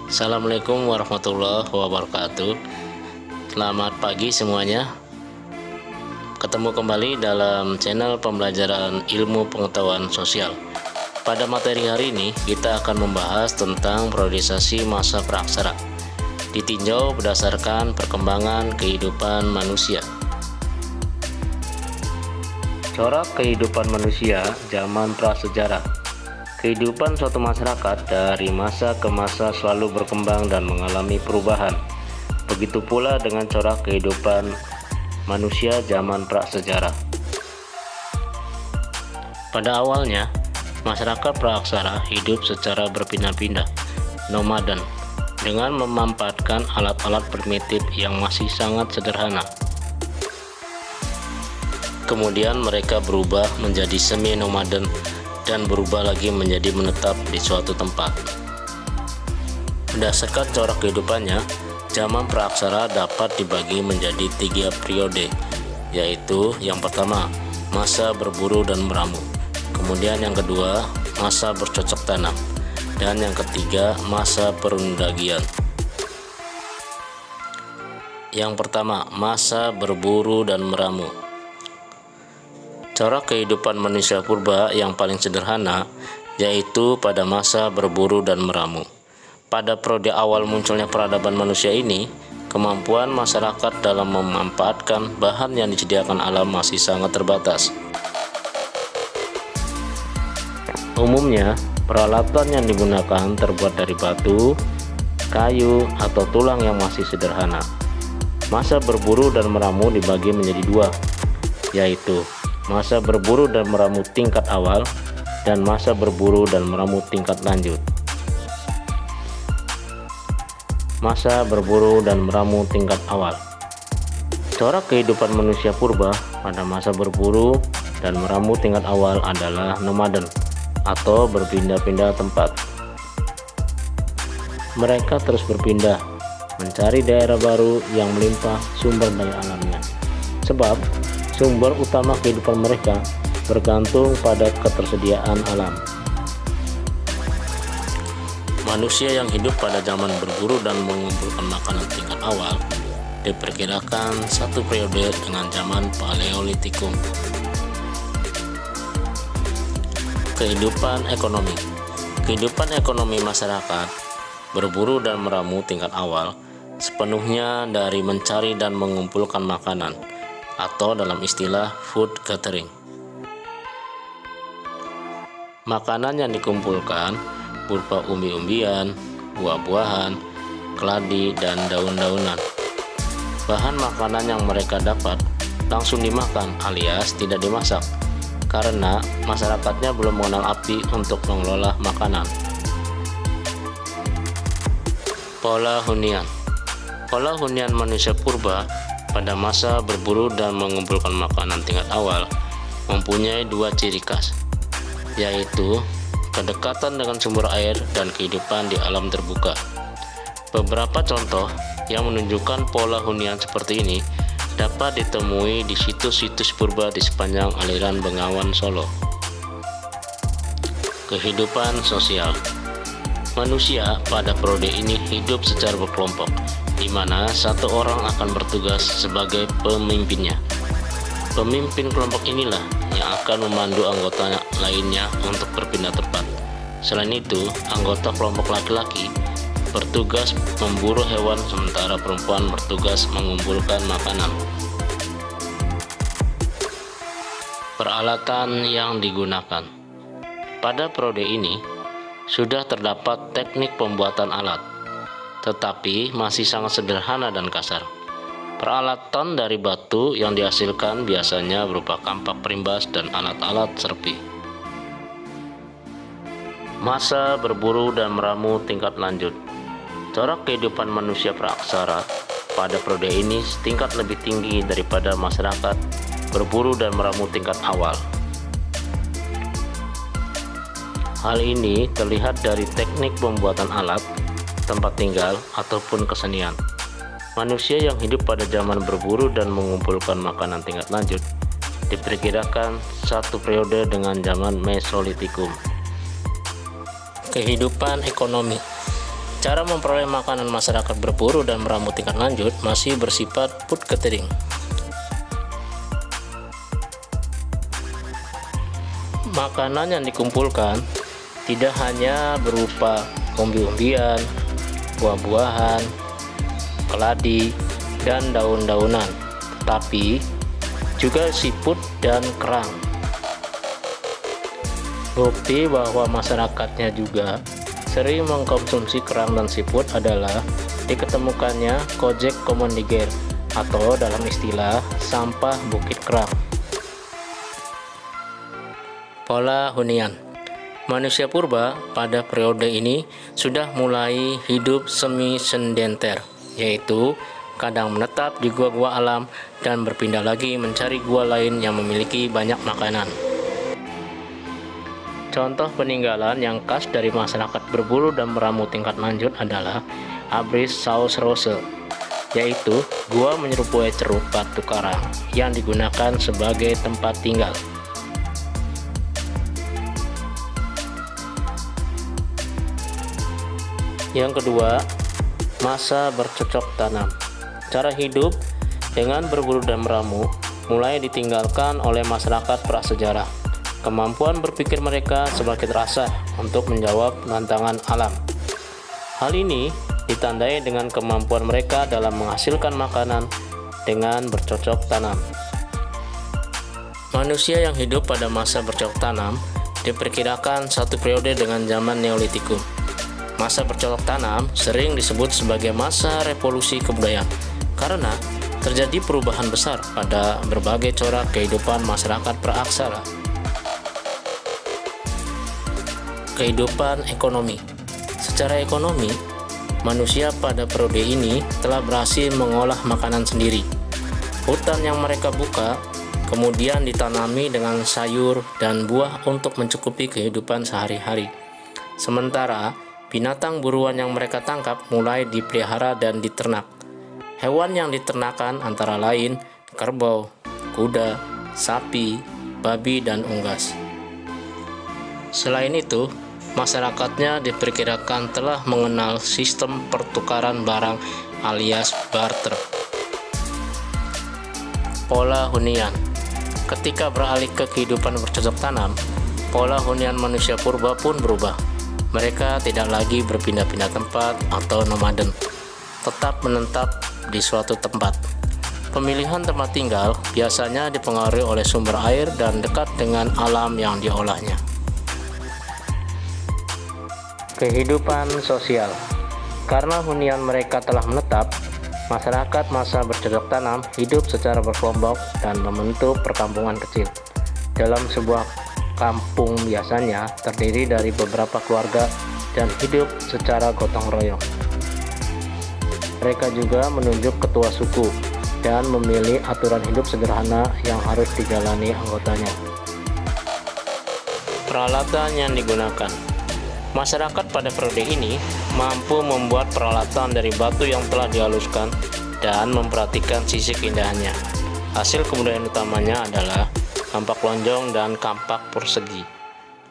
Assalamualaikum warahmatullahi wabarakatuh. Selamat pagi semuanya. Ketemu kembali dalam channel pembelajaran ilmu pengetahuan sosial. Pada materi hari ini kita akan membahas tentang periodisasi masa praaksara, ditinjau berdasarkan perkembangan kehidupan manusia. Corak kehidupan manusia zaman prasejarah. Kehidupan suatu masyarakat dari masa ke masa selalu berkembang dan mengalami perubahan. Begitu pula dengan corak kehidupan manusia zaman prasejarah. Pada awalnya, masyarakat praaksara hidup secara berpindah-pindah, nomaden, dengan memanfaatkan alat-alat primitif yang masih sangat sederhana. Kemudian mereka berubah menjadi semi-nomaden dan berubah lagi menjadi menetap di suatu tempat. Berdasarkan corak kehidupannya, zaman praaksara dapat dibagi menjadi 3 periode, yaitu yang pertama, masa berburu dan meramu, kemudian yang kedua, masa bercocok tanam, dan yang ketiga, masa perundagian. Yang pertama, masa berburu dan meramu. Corak kehidupan manusia purba yang paling sederhana yaitu pada masa berburu dan meramu. Pada periode awal munculnya peradaban manusia ini, kemampuan masyarakat dalam memanfaatkan bahan yang disediakan alam masih sangat terbatas. Umumnya, peralatan yang digunakan terbuat dari batu, kayu, atau tulang yang masih sederhana. Masa berburu dan meramu dibagi menjadi 2, yaitu masa berburu dan meramu tingkat awal dan masa berburu dan meramu tingkat lanjut. Masa berburu dan meramu tingkat awal. Corak kehidupan manusia purba pada masa berburu dan meramu tingkat awal adalah nomaden atau berpindah-pindah tempat. Mereka terus berpindah, mencari daerah baru yang melimpah sumber daya alamnya. Sebab sumber utama kehidupan mereka bergantung pada ketersediaan alam. Manusia yang hidup pada zaman berburu dan mengumpulkan makanan tingkat awal diperkirakan satu periode dengan zaman Paleolitikum. Kehidupan ekonomi. Kehidupan ekonomi masyarakat berburu dan meramu tingkat awal sepenuhnya dari mencari dan mengumpulkan makanan, atau dalam istilah food gathering. Makanan yang dikumpulkan berupa umbi-umbian, buah-buahan, keladi, dan daun-daunan. Bahan makanan yang mereka dapat langsung dimakan alias tidak dimasak, karena masyarakatnya belum mengenal api untuk mengelola makanan. Pola hunian. Pola hunian manusia purba pada masa berburu dan mengumpulkan makanan tingkat awal mempunyai 2 ciri khas, yaitu kedekatan dengan sumber air dan kehidupan di alam terbuka. Beberapa contoh yang menunjukkan pola hunian seperti ini dapat ditemui di situs-situs purba di sepanjang aliran Bengawan Solo. Kehidupan sosial. Manusia pada periode ini hidup secara berkelompok, di mana satu orang akan bertugas sebagai pemimpinnya. Pemimpin kelompok inilah yang akan memandu anggota lainnya untuk berpindah tempat. Selain itu, anggota kelompok laki-laki bertugas memburu hewan, sementara perempuan bertugas mengumpulkan makanan. Peralatan yang digunakan. Pada periode ini, sudah terdapat teknik pembuatan alat, tetapi masih sangat sederhana dan kasar. Peralatan dari batu yang dihasilkan biasanya berupa kampak perimbas dan alat-alat serpi. Masa berburu dan meramu tingkat lanjut. Corak kehidupan manusia praaksara pada periode ini tingkat lebih tinggi daripada masyarakat berburu dan meramu tingkat awal. Hal ini terlihat dari teknik pembuatan alat, tempat tinggal, ataupun kesenian. Manusia yang hidup pada zaman berburu dan mengumpulkan makanan tingkat lanjut diperkirakan satu periode dengan zaman Mesolitikum. Kehidupan ekonomi. Cara memperoleh makanan masyarakat berburu dan meramu tingkat lanjut masih bersifat food gathering. Makanan yang dikumpulkan tidak hanya berupa umbi-umbian, buah-buahan, keladi, dan daun-daunan, tetapi juga siput dan kerang. Bukti bahwa masyarakatnya juga sering mengkonsumsi kerang dan siput adalah diketemukannya Kojek Komondiger atau dalam istilah sampah bukit kerang. Pola hunian. Manusia purba pada periode ini sudah mulai hidup semi-sedenter, yaitu kadang menetap di gua-gua alam dan berpindah lagi mencari gua lain yang memiliki banyak makanan. Contoh peninggalan yang khas dari masyarakat berburu dan meramu tingkat lanjut adalah Abris Saus Rose, yaitu gua menyerupai ceruk batu karang yang digunakan sebagai tempat tinggal. Yang kedua, masa bercocok tanam. Cara hidup dengan berburu dan meramu mulai ditinggalkan oleh masyarakat prasejarah. Kemampuan berpikir mereka semakin terasa untuk menjawab tantangan alam. Hal ini ditandai dengan kemampuan mereka dalam menghasilkan makanan dengan bercocok tanam. Manusia yang hidup pada masa bercocok tanam diperkirakan satu periode dengan zaman Neolitikum. Masa bercocok tanam sering disebut sebagai masa revolusi kebudayaan karena terjadi perubahan besar pada berbagai corak kehidupan masyarakat praaksara. Kehidupan ekonomi. Secara ekonomi, manusia pada periode ini telah berhasil mengolah makanan sendiri. Hutan yang mereka buka kemudian ditanami dengan sayur dan buah untuk mencukupi kehidupan sehari-hari. Sementara binatang buruan yang mereka tangkap mulai dipelihara dan diternak. Hewan yang diternakan antara lain kerbau, kuda, sapi, babi, dan unggas. Selain itu, masyarakatnya diperkirakan telah mengenal sistem pertukaran barang alias barter. Pola hunian. Ketika beralih ke kehidupan bercocok tanam, pola hunian manusia purba pun berubah. Mereka tidak lagi berpindah-pindah tempat atau nomaden, tetap menetap di suatu tempat. Pemilihan tempat tinggal biasanya dipengaruhi oleh sumber air dan dekat dengan alam yang diolahnya. Kehidupan sosial. Karena hunian mereka telah menetap, masyarakat masa bercocok tanam hidup secara berkelompok dan membentuk perkampungan kecil. Dalam sebuah kampung biasanya terdiri dari beberapa keluarga dan hidup secara gotong royong. Mereka juga menunjuk ketua suku dan memilih aturan hidup sederhana yang harus dijalani anggotanya. Peralatan yang digunakan. Masyarakat pada periode ini mampu membuat peralatan dari batu yang telah dihaluskan dan memperhatikan sisi keindahannya. Hasil kebudayaan utamanya adalah kampak lonjong dan kampak persegi.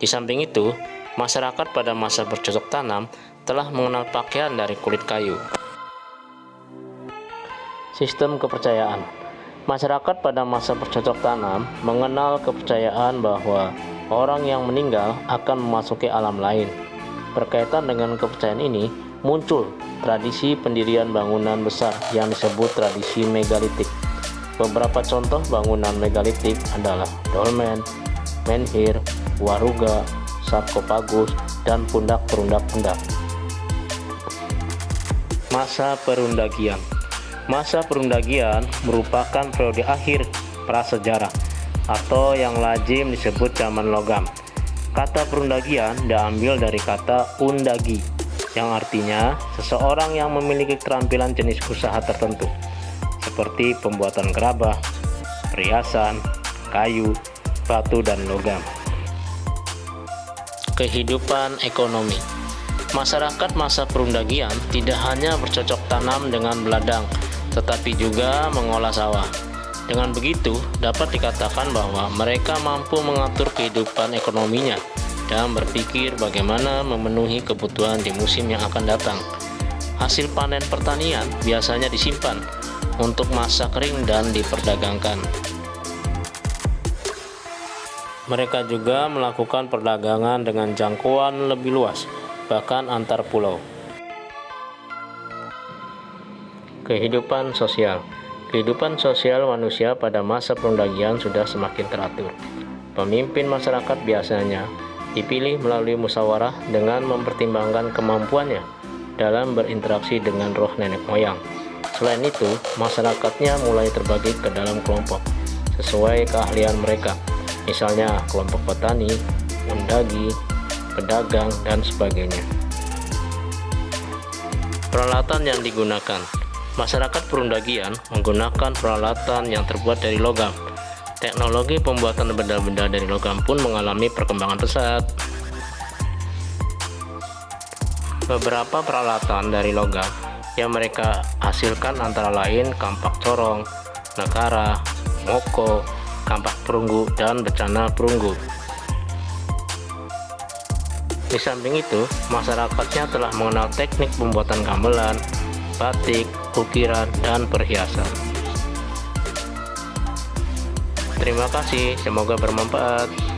Di samping itu, masyarakat pada masa bercocok tanam telah mengenal pakaian dari kulit kayu. Sistem kepercayaan. Masyarakat pada masa bercocok tanam mengenal kepercayaan bahwa orang yang meninggal akan memasuki alam lain. Berkaitan dengan kepercayaan ini, muncul tradisi pendirian bangunan besar yang disebut tradisi megalitik. Beberapa contoh bangunan megalitik adalah dolmen, menhir, waruga, sarkofagus, dan pundak-pundak. Masa perundagian. Masa perundagian merupakan periode akhir prasejarah atau yang lazim disebut zaman logam. Kata perundagian diambil dari kata undagi, yang artinya seseorang yang memiliki keterampilan jenis usaha tertentu, seperti pembuatan gerabah, perhiasan, kayu, batu, dan logam. Kehidupan ekonomi. Masyarakat masa perundagian tidak hanya bercocok tanam dengan beladang, tetapi juga mengolah sawah. Dengan begitu, dapat dikatakan bahwa mereka mampu mengatur kehidupan ekonominya dan berpikir bagaimana memenuhi kebutuhan di musim yang akan datang. Hasil panen pertanian biasanya disimpan untuk masa kering dan diperdagangkan. Mereka juga melakukan perdagangan dengan jangkauan lebih luas, bahkan antar pulau. Kehidupan sosial. Kehidupan sosial manusia pada masa perundagian sudah semakin teratur. Pemimpin masyarakat biasanya dipilih melalui musyawarah dengan mempertimbangkan kemampuannya dalam berinteraksi dengan roh nenek moyang. Selain itu, masyarakatnya mulai terbagi ke dalam kelompok sesuai keahlian mereka, misalnya kelompok petani, mendagi, pedagang, dan sebagainya. Peralatan yang digunakan. Masyarakat perundagian menggunakan peralatan yang terbuat dari logam. Teknologi pembuatan benda-benda dari logam pun mengalami perkembangan pesat. Beberapa peralatan dari logam yang mereka hasilkan antara lain kampak corong, negara, moko, kampak perunggu, dan becana perunggu. Di samping itu, masyarakatnya telah mengenal teknik pembuatan gamelan, batik, ukiran, dan perhiasan. Terima kasih, semoga bermanfaat.